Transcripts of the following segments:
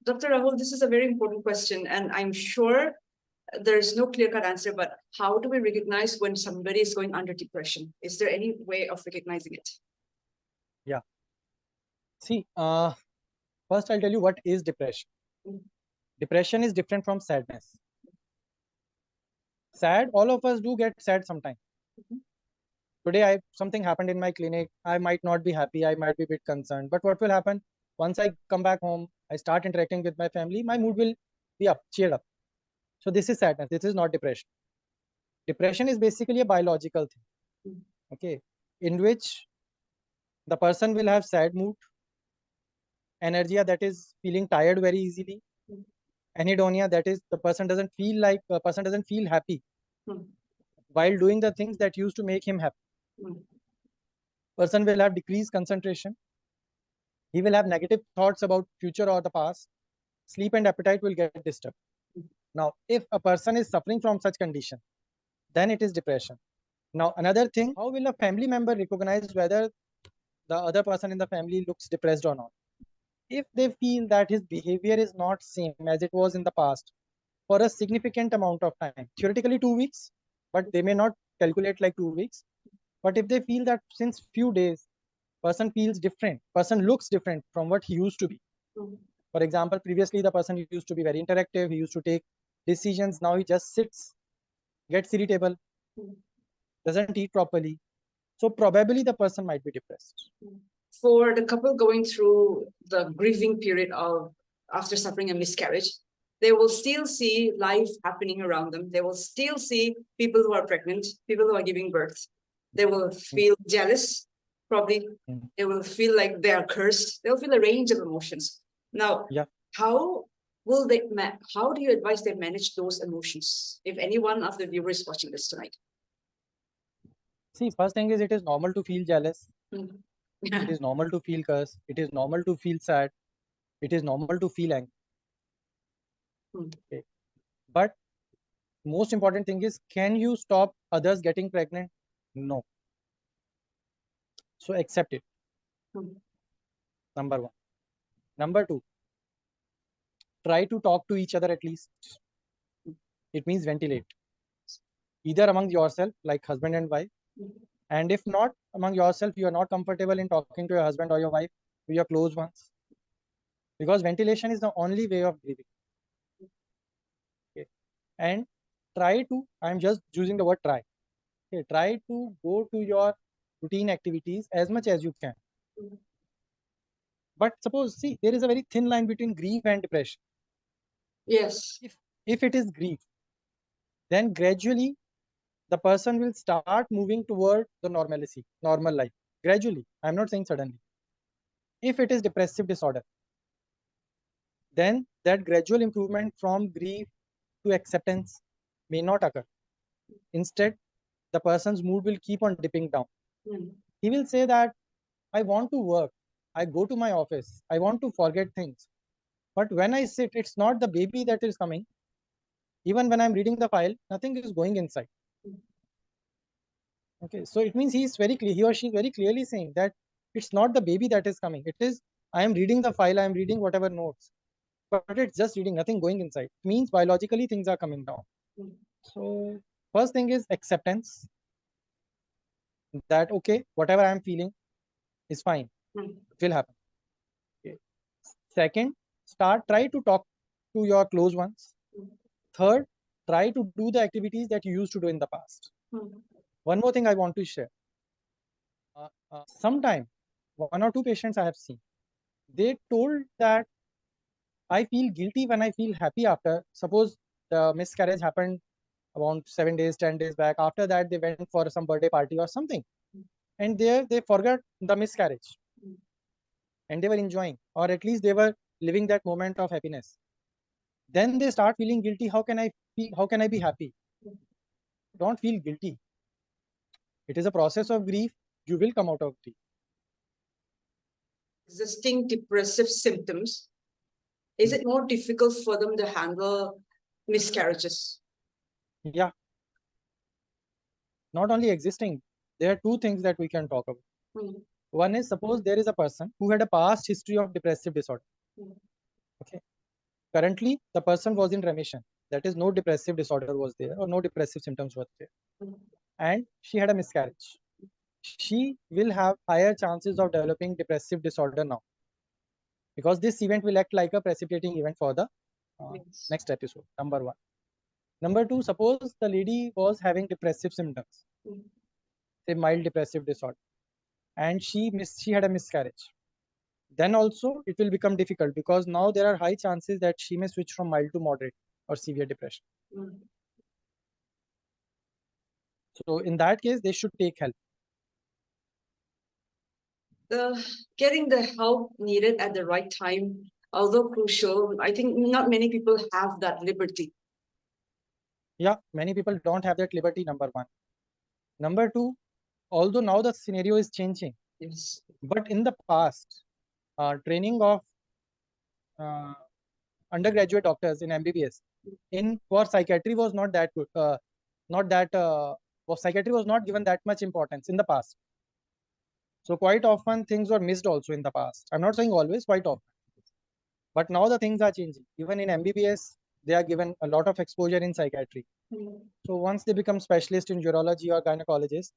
Dr. Rahul, this is a very important question, and I'm sure there's no clear-cut answer, but how do we recognize when somebody is going under depression? Is there any way of recognizing it? Yeah. See, first I'll tell you what is depression. Depression is different from sadness. Sad, all of us do get sad sometimes. Today, something happened in my clinic. I might not be happy. I might be a bit concerned. But what will happen once I come back home? I start interacting with my family. My mood will be up, cheered up. So this is sadness. This is not depression. Depression is basically a biological thing. Okay, in which the person will have sad mood, anergia, that is feeling tired very easily, anhedonia, that is the person doesn't feel happy while doing the things that used to make him happy. Person will have decreased concentration. He will have negative thoughts about future or the past. Sleep and appetite will get disturbed. Now, if a person is suffering from such condition, then it is depression. Now, another thing, how will a family member recognize whether the other person in the family looks depressed or not? If they feel that his behavior is not same as it was in the past for a significant amount of time, theoretically 2 weeks, but they may not calculate like 2 weeks. But if they feel that since few days, person feels different, person looks different from what he used to be. For example, previously the person used to be very interactive, he used to take decisions, now he just sits, gets irritable, doesn't eat properly. So probably the person might be depressed. For the couple going through the grieving period of after suffering a miscarriage, they will still see life happening around them. They will still see people who are pregnant, people who are giving birth. They will feel jealous, probably. They will feel like they are cursed. They'll feel a range of emotions. Now, how do you advise them manage those emotions? If any one of the viewers is watching this tonight. See, first thing is, it is normal to feel jealous. It is normal to feel cursed. It is normal to feel sad. It is normal to feel angry. Okay. But most important thing is, can you stop others getting pregnant? No. So accept it. Number one. Number two, try to talk to each other at least. It means ventilate. Either among yourself, like husband and wife, and if not among yourself, you are not comfortable in talking to your husband or your wife, to your close ones. Because ventilation is the only way of grieving. Okay. And try to, I'm just using the word try. Okay. Try to go to your routine activities as much as you can. But suppose, see, there is a very thin line between grief and depression. Yes. If it is grief, then gradually the person will start moving toward the normalcy, normal life. Gradually. I'm not saying suddenly. If it is depressive disorder, then that gradual improvement from grief to acceptance may not occur. Instead, the person's mood will keep on dipping down. He will say that I want to work, I go to my office, I want to forget things. But when I sit, it's not the baby that is coming. Even when I'm reading the file, nothing is going inside. Okay, so it means he or she is very clearly saying that it's not the baby that is coming. It is, I am reading the file, I am reading whatever notes, but it's just reading, nothing going inside. It means biologically things are coming down. So first thing is acceptance, that okay, whatever I am feeling is fine. It will happen. Okay. Second, try to talk to your close ones. Third, try to do the activities that you used to do in the past. One more thing I want to share. Sometime, one or two patients I have seen, they told that I feel guilty when I feel happy after. Suppose the miscarriage happened around 7 days, 10 days back. After that, they went for some birthday party or something. And there they forgot the miscarriage. And they were enjoying, or at least they were living that moment of happiness. Then they start feeling guilty. How can I be happy? Don't feel guilty. It is a process of grief. You will come out of grief. Existing depressive symptoms, is it more difficult for them to handle miscarriages? Yeah. Not only existing, there are two things that we can talk about. One is, suppose there is a person who had a past history of depressive disorder. Okay. currently the person was in remission. That is, no depressive disorder was there or no depressive symptoms were there. And she had a miscarriage. She will have higher chances of developing depressive disorder now, because this event will act like a precipitating event for the next episode. Number one. Number two, suppose the lady was having depressive symptoms, say mild depressive disorder, and she had a miscarriage. Then also it will become difficult, because now there are high chances that she may switch from mild to moderate or severe depression. So in that case, they should take help. Getting the help needed at the right time, although crucial, I think not many people have that liberty. Yeah, many people don't have that liberty, number one. Number two, although now the scenario is changing, Yes. But in the past, training of undergraduate doctors in MBBS for psychiatry was not that good. Psychiatry was not given that much importance in the past. So quite often things were missed also in the past. I'm not saying always, quite often. But now the things are changing. Even in MBBS, they are given a lot of exposure in psychiatry. So once they become specialists in urology or gynecologist,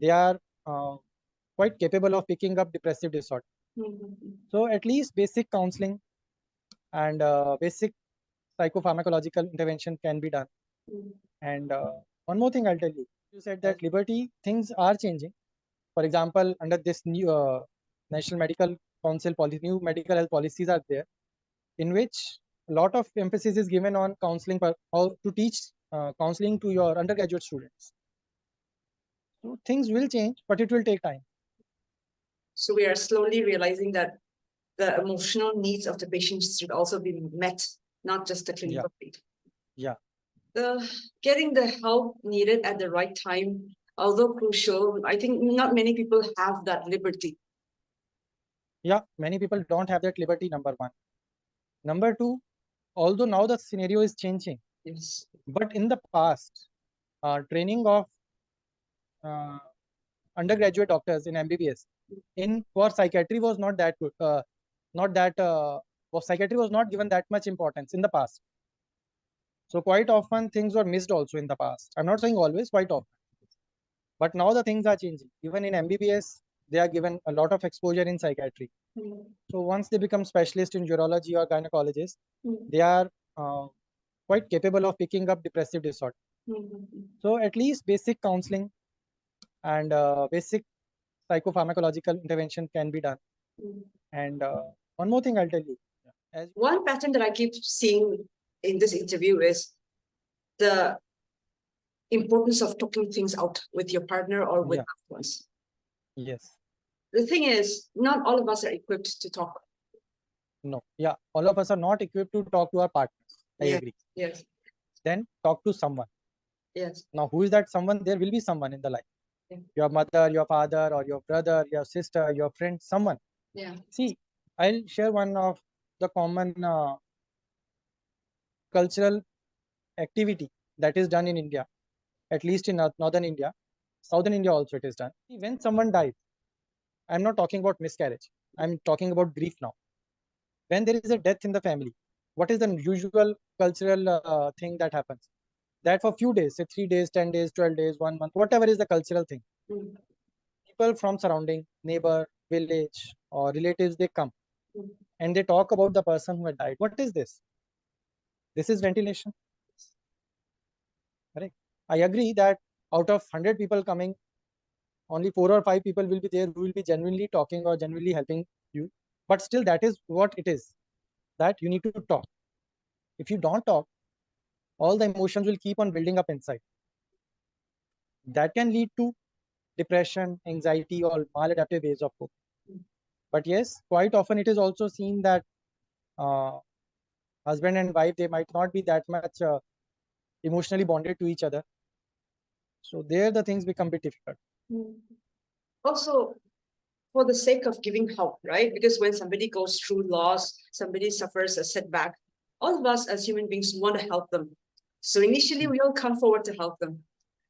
they are quite capable of picking up depressive disorder. So at least basic counseling and basic psychopharmacological intervention can be done. And one more thing I'll tell you. You said that liberty, things are changing. For example, under this new National Medical Council policy, new medical health policies are there, in which a lot of emphasis is given on counseling, how to teach counseling to your undergraduate students. So things will change, but it will take time. So we are slowly realizing that the emotional needs of the patients should also be met, not just the clinical need. Yeah. Getting the help needed at the right time, although crucial, I think not many people have that liberty. Yeah, many people don't have that liberty, number one. Number two, although now the scenario is changing, Yes. But in the past, training of undergraduate doctors in MBBS for psychiatry was not that good. Psychiatry was not given that much importance in the past. So quite often things were missed also in the past. I'm not saying always, quite often. But now the things are changing. Even in MBBS, they are given a lot of exposure in psychiatry. So once they become specialists in urology or gynecologist, they are quite capable of picking up depressive disorder. So at least basic counseling and basic psychopharmacological intervention can be done. And one more thing I'll tell you. One pattern that I keep seeing in this interview is the importance of talking things out with your partner or with loved ones. Yes. The thing is, not all of us are equipped to talk. No. Yeah. All of us are not equipped to talk to our partners. I agree. Yes. Then talk to someone. Yes. Now, who is that someone? There will be someone in the life. Yeah. Your mother, your father, or your brother, your sister, your friend, someone. Yeah. See, I'll share one of the common cultural activity that is done in India, at least in northern India. Southern India also it is done. When someone dies, I'm not talking about miscarriage. I'm talking about grief now. When there is a death in the family, what is the usual cultural thing that happens? That for few days, say 3 days, 10 days, 12 days, 1 month, whatever is the cultural thing, people from surrounding, neighbor, village, or relatives, they come and they talk about the person who had died. What is this? This is ventilation. Correct. I agree that out of 100 people coming, only 4 or 5 people will be there who will be genuinely talking or genuinely helping you. But still, that is what it is, that you need to talk. If you don't talk, all the emotions will keep on building up inside. That can lead to depression, anxiety, or maladaptive ways of coping. But yes, quite often it is also seen that husband and wife, they might not be that much emotionally bonded to each other. So there the things become a bit difficult. Also, for the sake of giving help, right? Because when somebody goes through loss, somebody suffers a setback, all of us as human beings want to help them. So initially we all come forward to help them.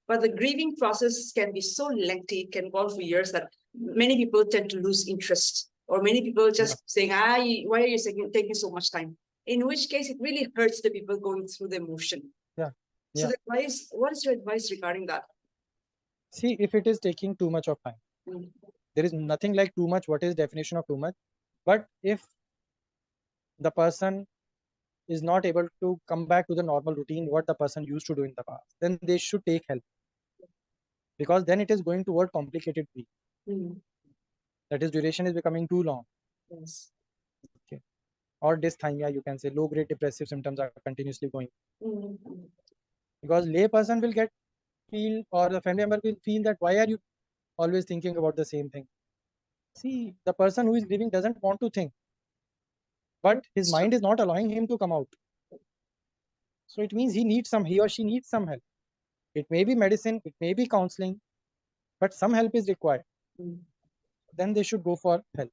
But the grieving process can be so lengthy, it can go on for years, that many people tend to lose interest, or many people just saying, why are you taking so much time? in which case it really hurts the people going through the emotion. Yeah. So Yeah. the advice, what is your advice regarding that? See, if it is taking too much of time, Mm. there is nothing like too much. What is definition of too much? But if the person is not able to come back to the normal routine, what the person used to do in the past, then they should take help, because then it is going toward complicated grief. Mm. That is, duration is becoming too long. Yes. Okay. Or dysthymia, you can say, low grade depressive symptoms are continuously going. Mm. Because lay person will feel, or the family member will feel that why are you always thinking about the same thing? See, the person who is grieving doesn't want to think, but his mind is not allowing him to come out. So it means he or she needs some help. It may be medicine, it may be counseling, but some help is required. Mm. Then they should go for help.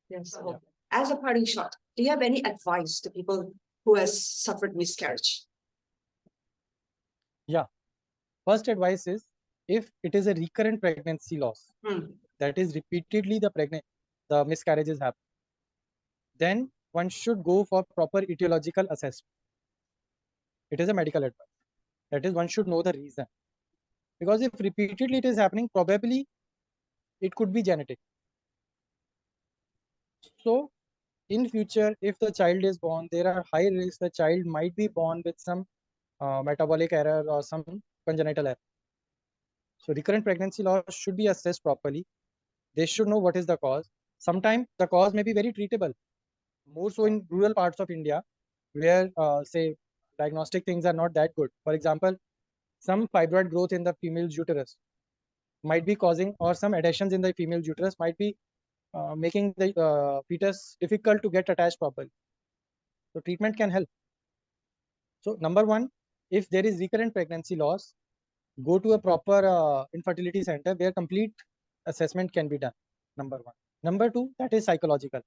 Yes. Yeah. As a parting shot, do you have any advice to people who has suffered miscarriage? Yeah. First advice is, if it is a recurrent pregnancy loss, that is repeatedly the miscarriages happen, then one should go for proper etiological assessment. It is a medical advice. That is, one should know the reason. Because if repeatedly it is happening, probably it could be genetic. So in future, if the child is born, there are high risks the child might be born with some metabolic error or some congenital error. So recurrent pregnancy loss should be assessed properly. They should know what is the cause. Sometimes the cause may be very treatable, more so in rural parts of India, where say diagnostic things are not that good. For example, some fibroid growth in the female's uterus might be causing, or some adhesions in the female uterus might be making the fetus difficult to get attached properly. So treatment can help. So number one, if there is recurrent pregnancy loss, go to a proper infertility center where complete assessment can be done. Number one. Number two, that is psychological.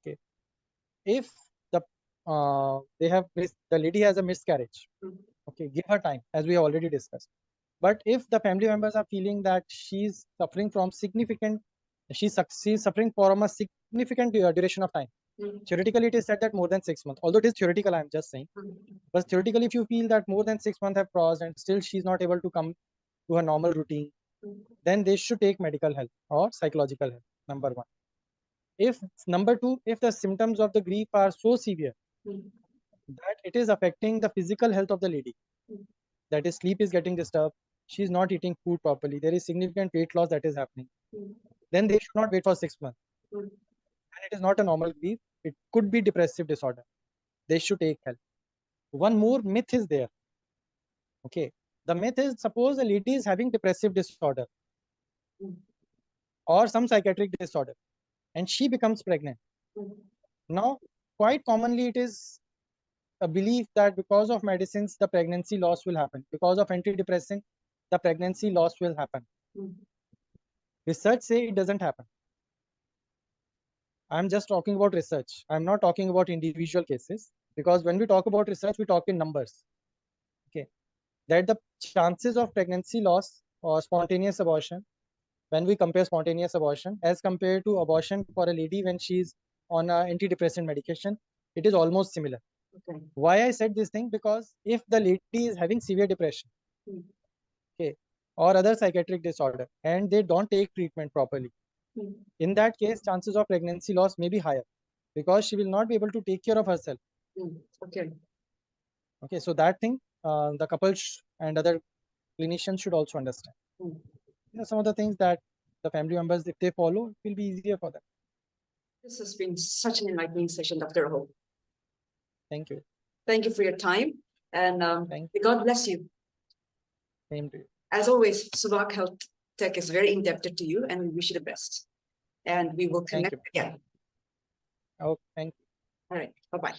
Okay, if the the lady has a miscarriage, okay, give her time, as we have already discussed. But if the family members are feeling that she's suffering from she's suffering from a significant duration of time, theoretically it is said that more than 6 months, although it is theoretical, I'm just saying. But theoretically, if you feel that more than 6 months have crossed and still she's not able to come to her normal routine, then they should take medical help or psychological help. Number one. If number two, if the symptoms of the grief are so severe that it is affecting the physical health of the lady, that is, sleep is getting disturbed, she's not eating food properly, there is significant weight loss that is happening, then they should not wait for 6 months. And it is not a normal grief, it could be depressive disorder. They should take help. One more myth is there. Okay, the myth is, suppose a lady is having depressive disorder or some psychiatric disorder and she becomes pregnant. Now, quite commonly it is a belief that because of medicines the pregnancy loss will happen, because of antidepressant the pregnancy loss will happen. Research say it doesn't happen. I'm just talking about research, I'm not talking about individual cases, because when we talk about research we talk in numbers. Okay, that the chances of pregnancy loss or spontaneous abortion, when we compare spontaneous abortion as compared to abortion for a lady when she's on antidepressant medication, it is almost similar. Okay. Why I said this thing? Because if the lady is having severe depression, okay, or other psychiatric disorder, and they don't take treatment properly, in that case, chances of pregnancy loss may be higher, because she will not be able to take care of herself. Okay. Okay, so that thing, the couple and other clinicians should also understand. Some of the things that the family members, if they follow, it will be easier for them. This has been such an enlightening session, Dr. Rahul. Thank you. Thank you for your time, and God bless you. Same to you. As always, Subak Health Tech is very indebted to you, and we wish you the best. And we will connect again. Oh, thank you. All right. Bye-bye.